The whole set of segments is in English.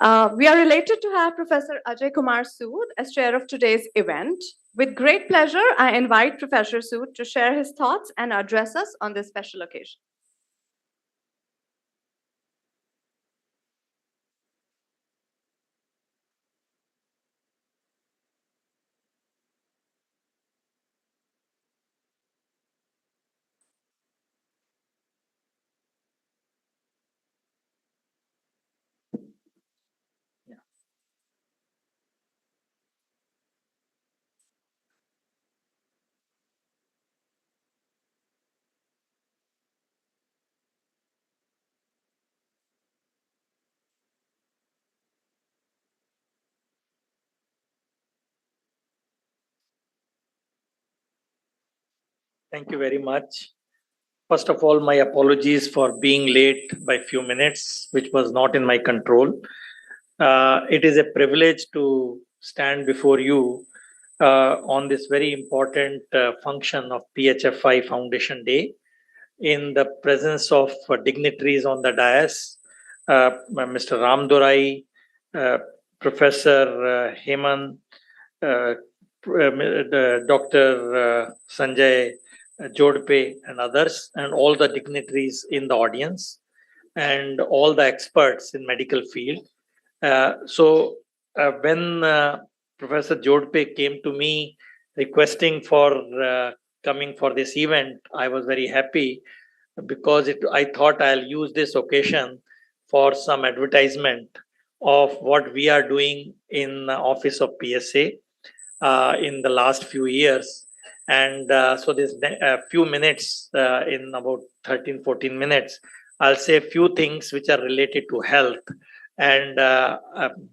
We are related to have Professor Ajay Kumar Sood as chair of today's event. With great pleasure, I invite Professor Sood to share his thoughts and address us on this special occasion. Thank you very much. First of all, my apologies for being late by a few minutes, which was not in my control. It is a privilege to stand before you on this very important function of PHFI Foundation Day in the presence of dignitaries on the dais, Mr. Ramdurai, Professor Heman, Dr. Sanjay Jodpe, and others, and all the dignitaries in the audience, and all the experts in medical field. When Professor Jodpe came to me requesting for coming for this event, I was very happy because I thought I'll use this occasion for some advertisement of what we are doing in the Office of PSA in the last few years. And so this few minutes, in about 13-14 minutes, I'll say a few things which are related to health. And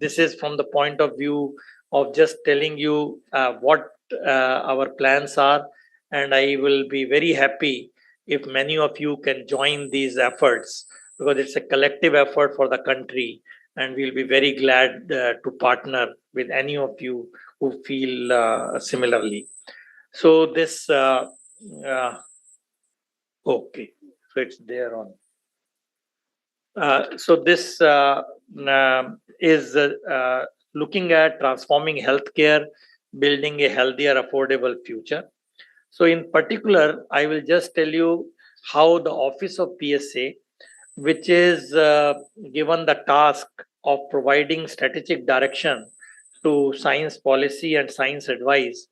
this is from the point of view of just telling you what our plans are. And I will be very happy if many of you can join these efforts, because it's a collective effort for the country. And we'll be very glad to partner with any of you who feel similarly. So this, okay, so it's there on. So this is looking at transforming healthcare, building a healthier, affordable future. So in particular, I will just tell you how the Office of PSA, which is given the task of providing strategic direction to science policy and science advice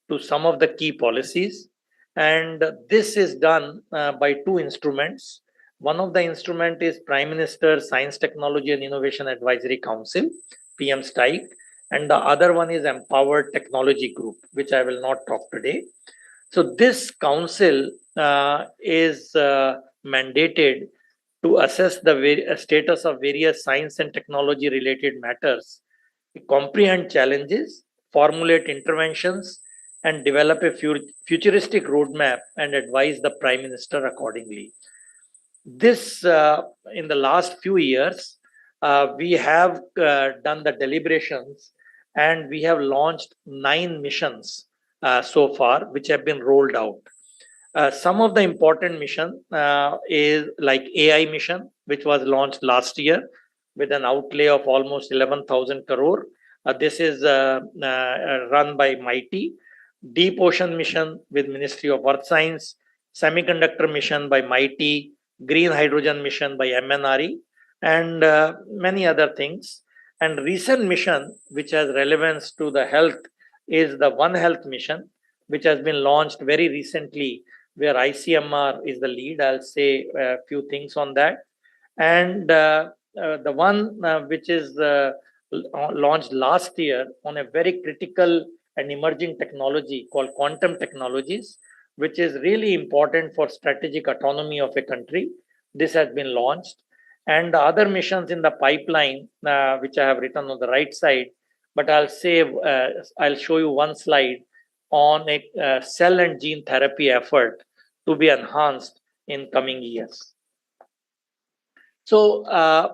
to some of the key policies. And this is done by two instruments. One of the instrument is Prime Minister Science, Technology and Innovation Advisory Council, PM-STIAC, and the other one is Empowered Technology Group, which I will not talk today. So this council is mandated to assess the status of various science and technology related matters, comprehend challenges, formulate interventions, and develop a futuristic roadmap and advise the Prime Minister accordingly. This, in the last few years, we have done the deliberations and we have launched 9 missions so far, which have been rolled out. Some of the important mission is like AI mission, which was launched last year with an outlay of almost 11,000 crore. This is run by MIT. Deep Ocean mission with Ministry of Earth Science, Semiconductor mission by MIT, Green Hydrogen mission by MNRE, and many other things. And recent mission, which has relevance to the health, is the One Health mission, which has been launched very recently, where ICMR is the lead. I'll say a few things on that. And the one which is launched last year on a very critical and emerging technology called quantum technologies, which is really important for strategic autonomy of a country. This has been launched. And the other missions in the pipeline, which I have written on the right side, but I'll show you one slide on a cell and gene therapy effort to be enhanced in coming years. So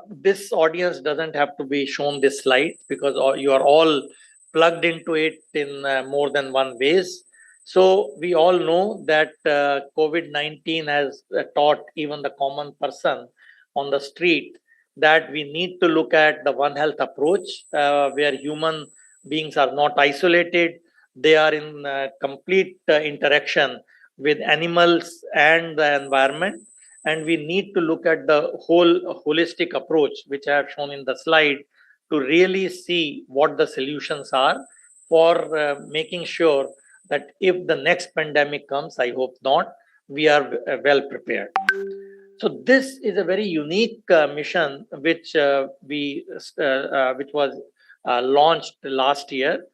this audience doesn't have to be shown this slide because you are all plugged into it in more than one ways. So we all know that COVID-19 has taught even the common person on the street that we need to look at the One Health approach, where human beings are not isolated. They are in complete interaction with animals and the environment. And we need to look at the whole holistic approach, which I have shown in the slide, to really see what the solutions are for making sure that if the next pandemic comes, I hope not, we are well prepared. So this is a very unique mission which was launched last year.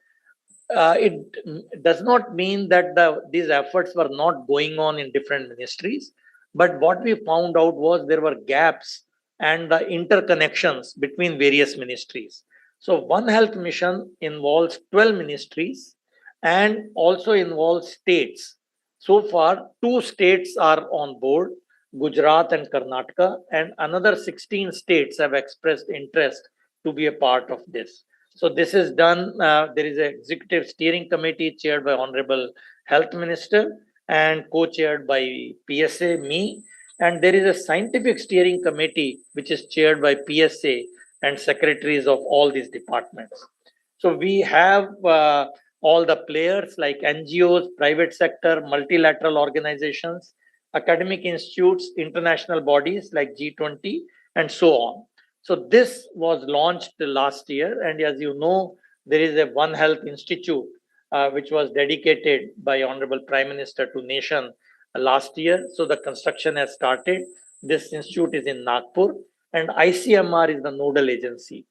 It does not mean that these efforts were not going on in different ministries, but what we found out was there were gaps and the interconnections between various ministries. So One Health Mission involves 12 ministries and also involves states. So far, two states are on board, Gujarat and Karnataka, and another 16 states have expressed interest to be a part of this. So this is done. There is an executive steering committee chaired by Honorable Health Minister and co-chaired by PSA, me, and there is a scientific steering committee which is chaired by PSA and secretaries of all these departments. So we have all the players like NGOs, private sector, multilateral organizations, academic institutes, international bodies like G20, and so on. So this was launched last year, and as you know, there is a One Health Institute which was dedicated by Honorable Prime Minister to nation last year. So the construction has started. This institute is in Nagpur, and ICMR is the nodal agency.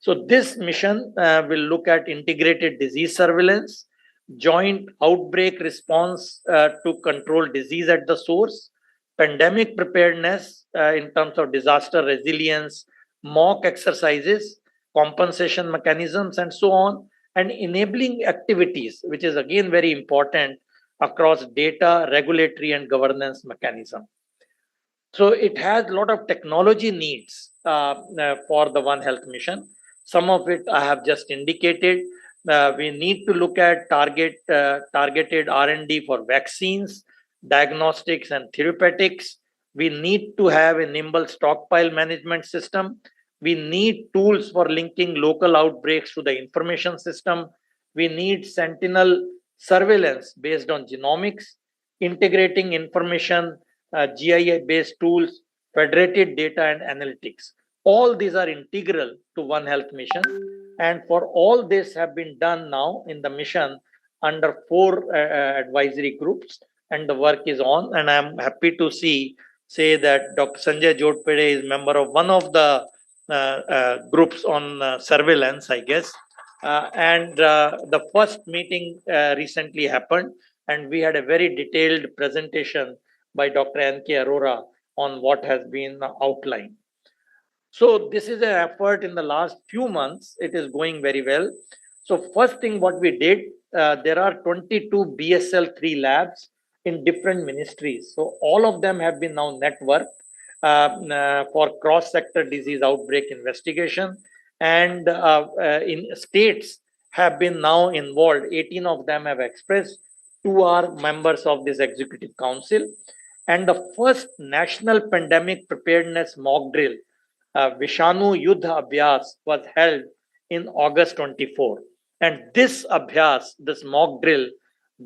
So this mission will look at integrated disease surveillance, joint outbreak response to control disease at the source, pandemic preparedness in terms of disaster resilience, mock exercises, compensation mechanisms, and so on, and enabling activities, which is again very important across data, regulatory, and governance mechanism. So it has a lot of technology needs for the One Health mission. Some of it I have just indicated. We need to look at targeted R&D for vaccines, diagnostics, and therapeutics. We need to have a nimble stockpile management system. We need tools for linking local outbreaks to the information system. We need sentinel surveillance based on genomics, integrating information, GIA-based tools, federated data, and analytics. All these are integral to One Health mission, and for all this have been done now in the mission under 4 advisory groups, and the work is on. And I'm happy to say that Dr. Sanjay Jodpede is member of one of the groups on surveillance, I guess. And the first meeting recently happened, and we had a very detailed presentation by Dr. N.K. Arora on what has been outlined. So this is an effort in the last few months. It is going very well. So first thing what we did, there are 22 BSL-3 labs in different ministries. So all of them have been now networked for cross-sector disease outbreak investigation. And in states have been now involved. 18 of them have expressed. 2 are members of this executive council. And the first national pandemic preparedness mock drill, Vishanu Yuddha Abhyas, was held in August 24. And this Abhyas, this mock drill,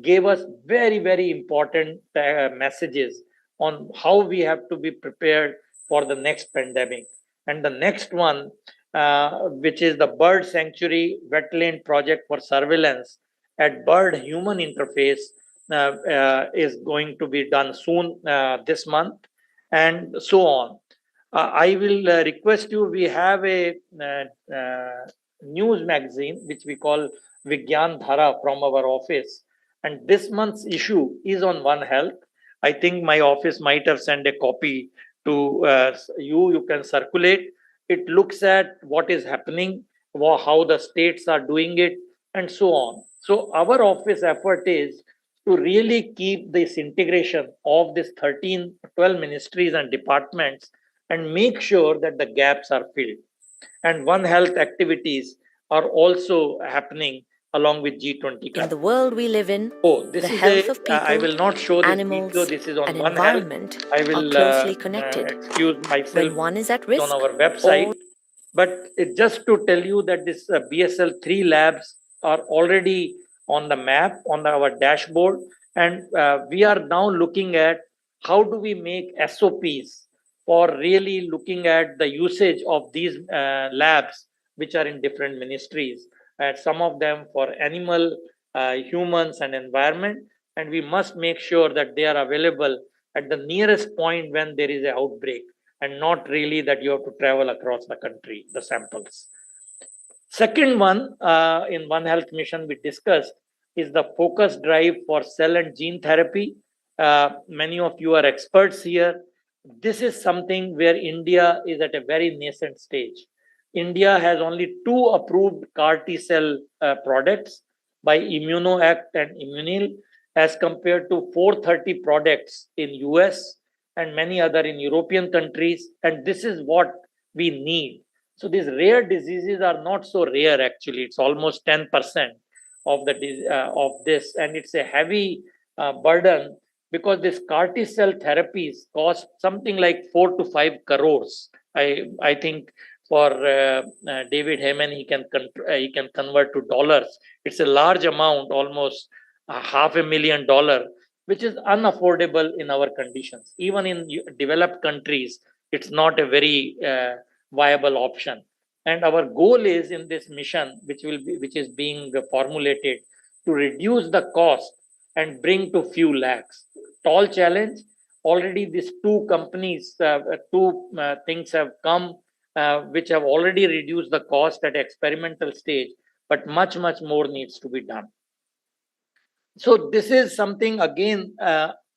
gave us very, very important messages on how we have to be prepared for the next pandemic. And the next one, which is the Bird Sanctuary Wetland Project for Surveillance at Bird Human Interface, is going to be done soon this month, and so on. I will request you, we have a news magazine which we call Vigyan Dhara from our office, and this month's issue is on One Health. I think my office might have sent a copy to you. You can circulate. It looks at what is happening, how the states are doing it, and so on. So our office effort is to really keep this integration of this 12 ministries and departments and make sure that the gaps are filled. And One Health activities are also happening along with G20 In the world we live in, this the is health of people, I will not show this animals, video. This is on and One Health. environment I are will closely connected. excuse myself. When one is at risk, on our website. But just to tell you that this BSL 3 labs are already on the map on our dashboard, and we are now looking at how do we make SOPs for really looking at the usage of these labs, which are in different ministries, and some of them for animal, humans, and environment. And we must make sure that they are available at the nearest point when there is an outbreak, and not really that you have to travel across the country, the samples. Second one, in One Health mission we discussed is the focus drive for cell and gene therapy. Many of you are experts here. This is something where India is at a very nascent stage. India has only 2 approved CAR T cell products by ImmunoAct and Immunil, as compared to 430 products in US and many other in European countries. And this is what we need. So these rare diseases are not so rare actually. It's almost 10% of of this, and it's a heavy burden, because this CAR T cell therapies cost something like 4 to 5 crores. I think for David Heyman, he can convert to dollars. It's a large amount, almost $500,000, which is unaffordable in our conditions. Even in developed countries, it's not a very viable option. And our goal is in this mission, which is being formulated, to reduce the cost and bring to few lakhs. Tall challenge. Already these 2 companies, 2 things have come, which have already reduced the cost at experimental stage, but much more needs to be done. So this is something, again,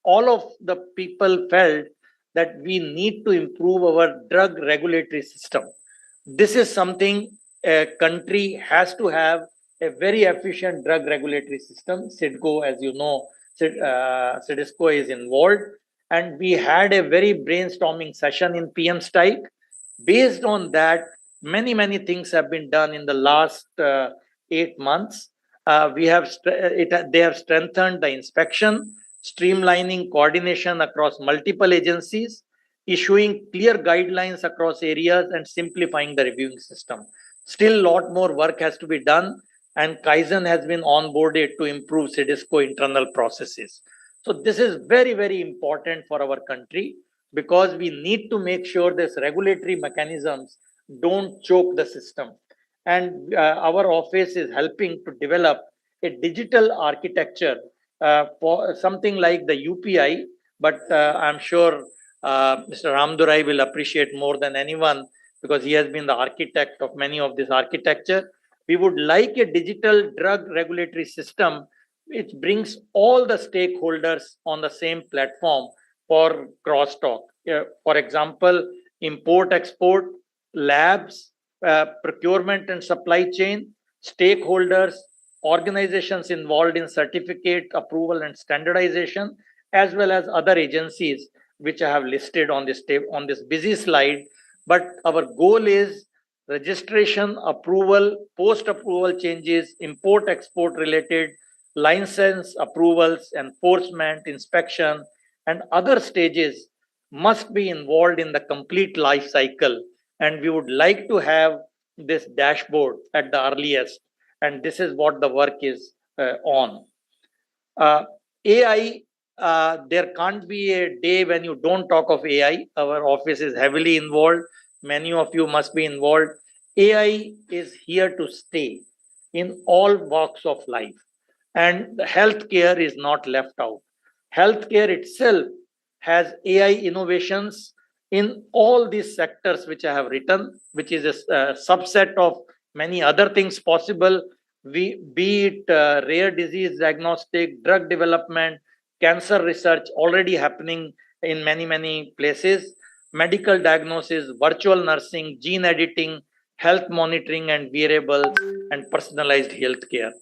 all of the people felt that we need to improve our drug regulatory system. This is something a country has to have, a very efficient drug regulatory system. CIDCO, as you know, CIDSCO is involved. And we had a very brainstorming session in PM-STIAC. Based on that, many things have been done in the last 8 months. They have strengthened the inspection, streamlining coordination across multiple agencies, issuing clear guidelines across areas, and simplifying the reviewing system. Still, a lot more work has to be done, and Kaizen has been onboarded to improve CIDSCO internal processes. So this is very important for our country, because we need to make sure these regulatory mechanisms don't choke the system. And our office is helping to develop a digital architecture for something like the UPI, but I'm sure Mr. Ramdurai will appreciate more than anyone, because he has been the architect of many of this architecture. We would like a digital drug regulatory system which brings all the stakeholders on the same platform for crosstalk. For example, import, export, labs, procurement and supply chain, stakeholders, organizations involved in certificate approval and standardization, as well as other agencies which I have listed on this busy slide. But our goal is registration, approval, post-approval changes, import-export related, license approvals, enforcement, inspection, and other stages must be involved in the complete life cycle. And we would like to have this dashboard at the earliest. And this is what the work is on. AI, there can't be a day when you don't talk of AI. Our office is heavily involved. Many of you must be involved. AI is here to stay in all walks of life. And healthcare is not left out. Healthcare itself has AI innovations in all these sectors which I have written, which is a subset of many other things possible, be it rare disease diagnostic, drug development, cancer research already happening in many places, medical diagnosis, virtual nursing, gene editing, health monitoring and wearables, and personalized healthcare.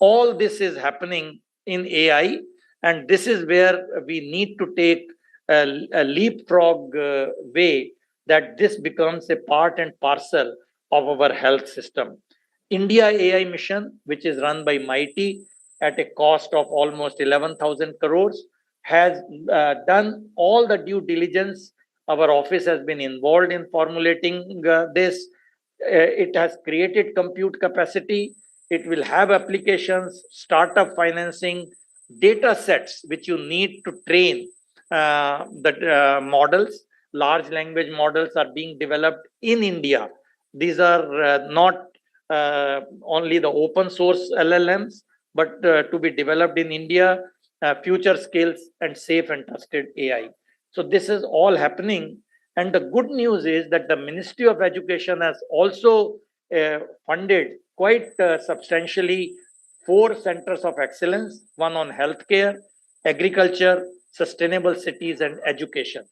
All this is happening in AI, and this is where we need to take a leapfrog way, that this becomes a part and parcel of our health system. India AI mission, which is run by MITI at a cost of almost 11,000 crores, has done all the due diligence. Our office has been involved in formulating this. It has created compute capacity. It will have applications, startup financing, data sets which you need to train the models. Large language models are being developed in India. These are not only the open source LLMs, but to be developed in India, future skills and safe and trusted AI. So this is all happening. And the good news is that the Ministry of Education has also funded quite substantially 4 centers of excellence, one on healthcare, agriculture, sustainable cities, and education.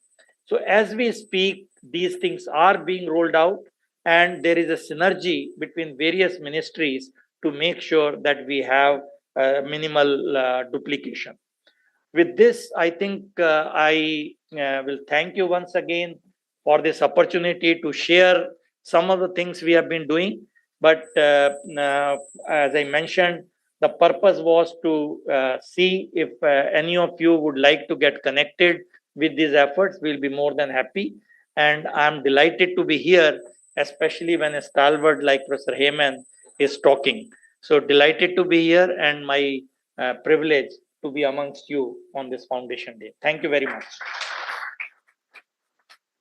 So as we speak, these things are being rolled out, and there is a synergy between various ministries to make sure that we have minimal duplication. With this, I think I will thank you once again for this opportunity to share some of the things we have been doing. But as I mentioned, the purpose was to see if any of you would like to get connected with these efforts. We'll be more than happy. And I'm delighted to be here, especially when a stalwart like Professor Heyman is talking. So delighted to be here, and my privilege to be amongst you on this Foundation Day. Thank you very much.